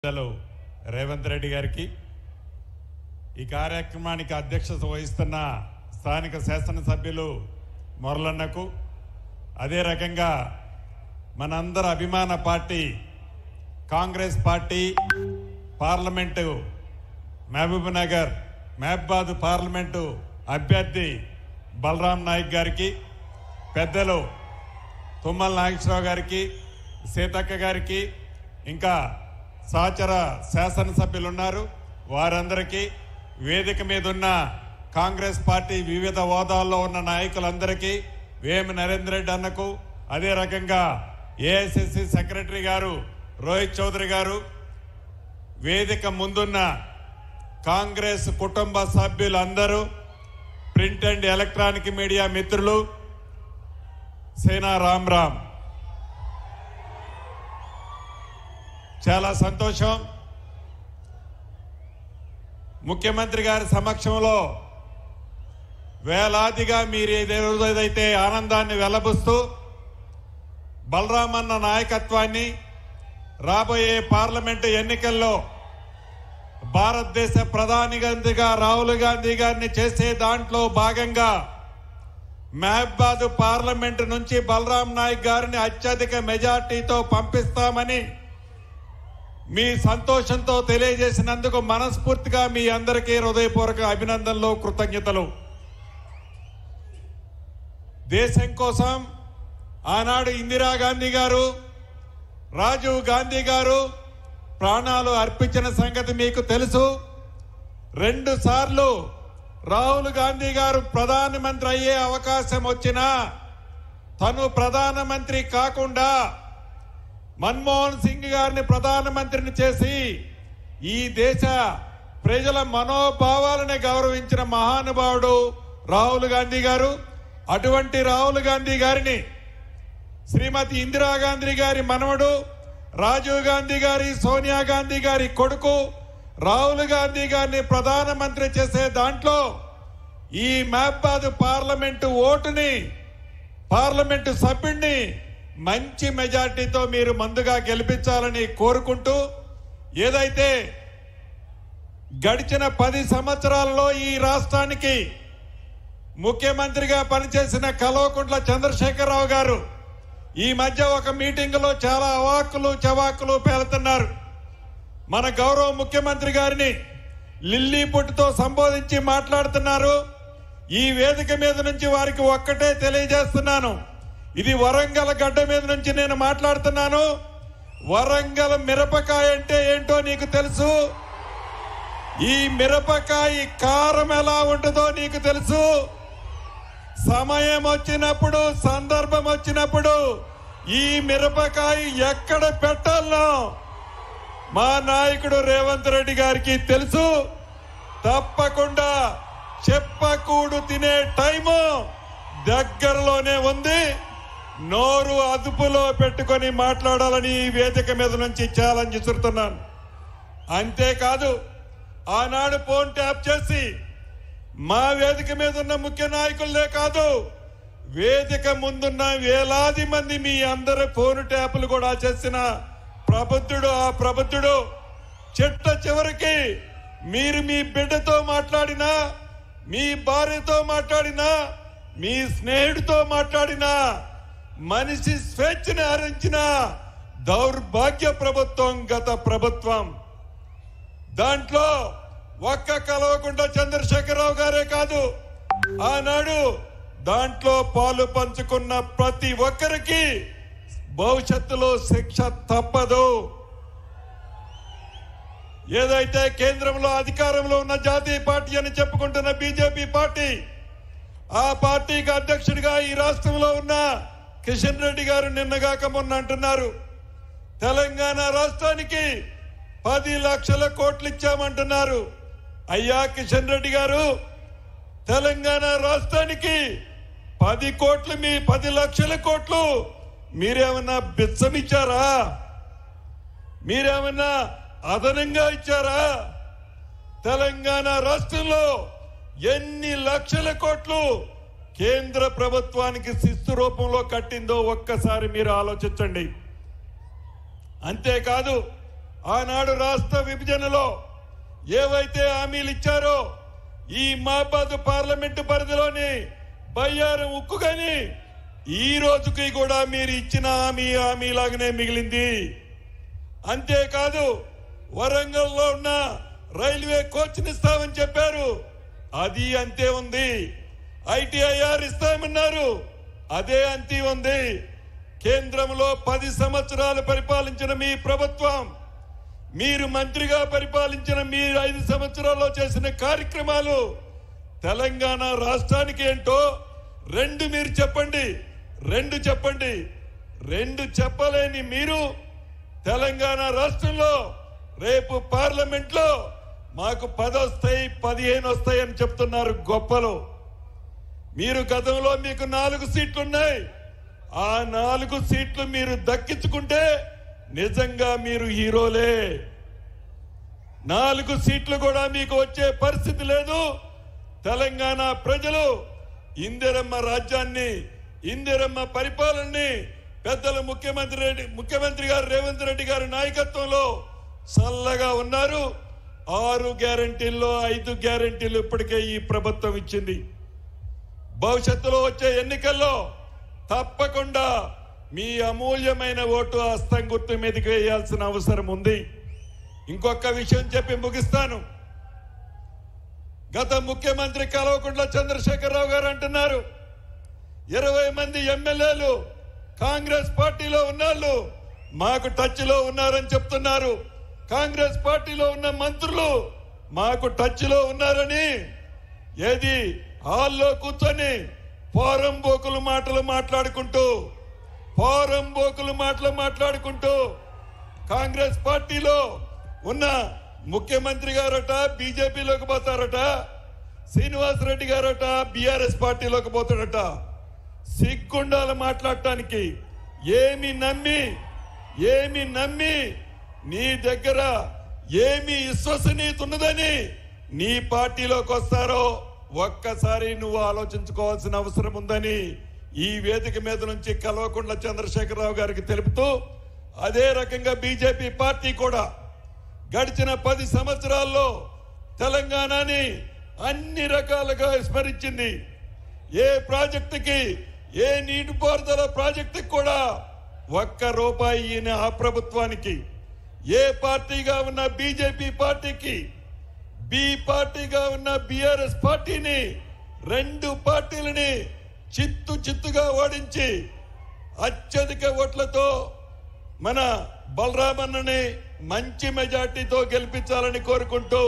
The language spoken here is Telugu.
రేవంత్ రెడ్డి గారికి ఈ కార్యక్రమానికి అధ్యక్షత వహిస్తున్న స్థానిక శాసనసభ్యులు మొరలన్నకు అదే రకంగా మనందరి అభిమాన party Congress party parliament Mahabubnagar మహబాద్ పార్లమెంటు అభ్యర్థి బలరాం నాయక్ గారికి పెద్దలు తుమ్మల నాగేశ్వరరావు గారికి సీతక్క గారికి ఇంకా సహచర శాసనసభ్యులు ఉన్నారు వారందరికీ వేదిక మీద ఉన్న కాంగ్రెస్ పార్టీ వివిధ హోదాల్లో ఉన్న నాయకులందరికీ వేమి నరేంద్ర రెడ్డి అన్నకు అదే రకంగా ఏఐసిసి సెక్రటరీ గారు రోహిత్ చౌదరి గారు వేదిక ముందున్న కాంగ్రెస్ కుటుంబ సభ్యులందరూ ప్రింట్ అండ్ ఎలక్ట్రానిక్ మీడియా మిత్రులు సేనా రామ్ రామ్ చాలా సంతోషం ముఖ్యమంత్రి గారి సమక్షంలో వేలాదిగా మీరు ఏదైతే ఆనందాన్ని వెల్లబుస్తూ బలరామన్న నాయకత్వాన్ని రాబోయే పార్లమెంటు ఎన్నికల్లో భారతదేశ ప్రధానిగా రాహుల్ గాంధీ గారిని చేసే దాంట్లో భాగంగా మహబాద్ పార్లమెంటు నుంచి బలరాం నాయక్ గారిని అత్యధిక మెజార్టీతో పంపిస్తామని మీ సంతోషంతో తెలియజేసినందుకు మనస్ఫూర్తిగా మీ అందరికీ హృదయపూర్వక అభినందనలు కృతజ్ఞతలు. దేశం కోసం ఆనాడు ఇందిరాగాంధీ గారు రాజీవ్ గాంధీ గారు ప్రాణాలు అర్పించిన సంగతి మీకు తెలుసు. 2 సార్లు రాహుల్ గాంధీ గారు ప్రధానమంత్రి అయ్యే అవకాశం వచ్చినా తను ప్రధానమంత్రి కాకుండా మన్మోహన్ సింగ్ గారిని ప్రధానమంత్రిని చేసి ఈ దేశ ప్రజల మనోభావాలను గౌరవించిన మహానుభావుడు రాహుల్ గాంధీ గారు. అటువంటి రాహుల్ గాంధీ గారిని శ్రీమతి ఇందిరాగాంధీ గారి మనవడు రాజీవ్ గాంధీ గారి సోనియా గాంధీ గారి కొడుకు రాహుల్ గాంధీ గారిని ప్రధానమంత్రి చేసే దాంట్లో ఈ మహబాద్ పార్లమెంటు ఓటుని పార్లమెంటు సభ్యుడిని మంచి మెజార్టీతో మీరు ముందుగా గెలిపించాలని కోరుకుంటూ ఏదైతే గడిచిన 10 సంవత్సరాల్లో ఈ రాష్ట్రానికి ముఖ్యమంత్రిగా పనిచేసిన కల్వకుంట్ల చంద్రశేఖరరావు గారు ఈ మధ్య ఒక మీటింగులో చాలా అవాకులు చవాకులు పేలుతున్నారు. మన గౌరవ ముఖ్యమంత్రి గారిని లిల్లీ పుట్టుతో సంబోధించి మాట్లాడుతున్నారు. ఈ వేదిక మీద నుంచి వారికి ఒక్కటే తెలియజేస్తున్నాను, ఇది వరంగల్ గడ్డ మీద నుంచి నేను మాట్లాడుతున్నాను. వరంగల్ మిరపకాయ అంటే ఏంటో నీకు తెలుసు, ఈ మిరపకాయ కారం ఎలా ఉంటుందో నీకు తెలుసు. సమయం వచ్చినప్పుడు సందర్భం వచ్చినప్పుడు ఈ మిరపకాయ ఎక్కడ పెట్టాలో మా నాయకుడు రేవంత్ రెడ్డి గారికి తెలుసు. తప్పకుండా చెప్పకూడు తినే టైము దగ్గరలోనే ఉంది. నోరు అదుపులో పెట్టుకొని మాట్లాడాలని ఈ వేదిక మీద నుంచి ఛాలెంజ్ ఇస్తున్నాను. అంతేకాదు ఆనాడు ఫోన్ ట్యాప్ చేసి మా వేదిక మీద ఉన్న ముఖ్య నాయకులే కాదు వేదిక ముందున్న వేలాది మంది మీ అందరి ఫోన్ ట్యాపులు కూడా చేసిన ప్రబుద్ధుడు ఆ ప్రబుద్ధుడు చిట్ట చివరికి మీరు మీ బిడ్డతో మాట్లాడినా మీ భార్యతో మాట్లాడినా మీ స్నేహితుడితో మాట్లాడినా మనిషి స్వేచ్ఛను హరించిన దౌర్భాగ్య ప్రభుత్వం గత ప్రభుత్వం. దాంట్లో ఒక్క కల్వకుంట్ల చంద్రశేఖరరావు గారే కాదు ఆనాడు దాంట్లో పాలు పంచుకున్న ప్రతి ఒక్కరికి భవిష్యత్తులో శిక్ష తప్పదు. ఏదైతే కేంద్రంలో అధికారంలో ఉన్న జాతీయ పార్టీ అని చెప్పుకుంటున్న బీజేపీ పార్టీ, ఆ పార్టీకి అధ్యక్షుడిగా ఈ రాష్ట్రంలో ఉన్న కిషన్ రెడ్డి గారు నిన్నగాక మొన్న అంటున్నారు తెలంగాణ రాష్ట్రానికి 10 లక్షల కోట్లు ఇచ్చామంటున్నారు. అయ్యా కిషన్ రెడ్డి గారు, తెలంగాణ రాష్ట్రానికి 10 కోట్లు మీ 10 లక్షల కోట్లు మీరేమన్నా బిచ్చమిచ్చారా? మీరేమన్నా అదనంగా ఇచ్చారా? తెలంగాణ రాష్ట్రంలో ఎన్ని లక్షల కోట్లు కేంద్ర ప్రభుత్వానికి శిస్తు రూపంలో కట్టిందో ఒక్కసారి మీరు ఆలోచించండి. అంతేకాదు ఆనాడు రాష్ట్ర విభజనలో ఏవైతే హామీలు ఇచ్చారో ఈ మహబాద్ పార్లమెంటు పరిధిలోని బయ్యారం ఉక్కు కానీ ఈ రోజుకి కూడా మీరు ఇచ్చిన హామీలాగానే మిగిలింది. అంతేకాదు వరంగల్లో ఉన్న రైల్వే కోచ్ని ఇస్తామని చెప్పారు, అది అంతే ఉంది. ITIR ఇస్తామన్నారు, అదే అంతే ఉంది. కేంద్రంలో 10 సంవత్సరాలు పరిపాలించిన మీ ప్రభుత్వం, మీరు మంత్రిగా పరిపాలించిన మీ 5 సంవత్సరాల్లో చేసిన కార్యక్రమాలు తెలంగాణ రాష్ట్రానికి ఏంటో మీరు చెప్పండి. 2 చెప్పలేని మీరు తెలంగాణ రాష్ట్రంలో రేపు పార్లమెంట్ లో మాకు 10 వస్తాయి 15 వస్తాయి అని చెప్తున్నారు గొప్పలు. మీరు గతంలో మీకు 4 సీట్లు ఉన్నాయి, ఆ 4 సీట్లు మీరు దక్కించుకుంటే నిజంగా మీరు హీరోలే. 4 సీట్లు కూడా మీకు వచ్చే పరిస్థితి లేదు. తెలంగాణ ప్రజలు ఇందిరమ్మ రాజ్యాన్ని, ఇందిరమ్మ పరిపాలనని పెద్దలు ముఖ్యమంత్రి గారు రేవంత్ రెడ్డి గారి నాయకత్వంలో చల్లగా ఉన్నారు. 6 గ్యారెంటీల్లో 5 గ్యారెంటీలు ఇప్పటికే ఈ ప్రభుత్వం ఇచ్చింది. భవిష్యత్తులో వచ్చే ఎన్నికల్లో తప్పకుండా మీ అమూల్యమైన ఓటు హస్తం గుర్తు మీదకి వేయాల్సిన అవసరం ఉంది. ఇంకొక విషయం చెప్పి ముగిస్తాను. గత ముఖ్యమంత్రి కల్వకుంట్ల చంద్రశేఖరరావు గారు అంటున్నారు 20 మంది ఎమ్మెల్యేలు కాంగ్రెస్ పార్టీలో ఉన్నాళ్ళు మాకు టచ్ లో ఉన్నారని చెప్తున్నారు. కాంగ్రెస్ పార్టీలో ఉన్న మంత్రులు మాకు టచ్ లో ఉన్నారని ఏది హాల్లో కూర్చొని పోరంబోకులు మాటలు మాట్లాడుకుంటూ కాంగ్రెస్ పార్టీలో ఉన్న ముఖ్యమంత్రి గారట బీజేపీలోకి పోతారట, శ్రీనివాస్ రెడ్డి గారట బీఆర్ఎస్ పార్టీలోకి పోతాడట. సిగ్గుండాలు మాట్లాడటానికి. ఏమి నమ్మి నీ దగ్గర ఏమి విశ్వసనీయత ఉన్నదని నీ పార్టీలోకి వస్తారో ఒక్కసారి నువ్వు ఆలోచించుకోవాల్సిన అవసరం ఉందని ఈ వేదిక మీద నుంచి కల్వకుంట్ల చంద్రశేఖరరావు గారికి తెలుపుతూ, అదే రకంగా బీజేపీ పార్టీ కూడా గడిచిన 10 సంవత్సరాల్లో తెలంగాణని అన్ని రకాలుగా విస్మరించింది. ఏ ప్రాజెక్టుకి, ఏ నీటిపారుదల ప్రాజెక్టుకి కూడా ₹1 ఆ ప్రభుత్వానికి, ఏ పార్టీగా ఉన్న బీజేపీ పార్టీకి, బి పార్టీగా ఉన్న బీఆర్ఎస్ పార్టీని 2 పార్టీలని చిత్తుగా ఓడించి అత్యధిక ఓట్లతో మన బలరామన్నని మంచి మెజార్టీతో గెలిపించాలని కోరుకుంటూ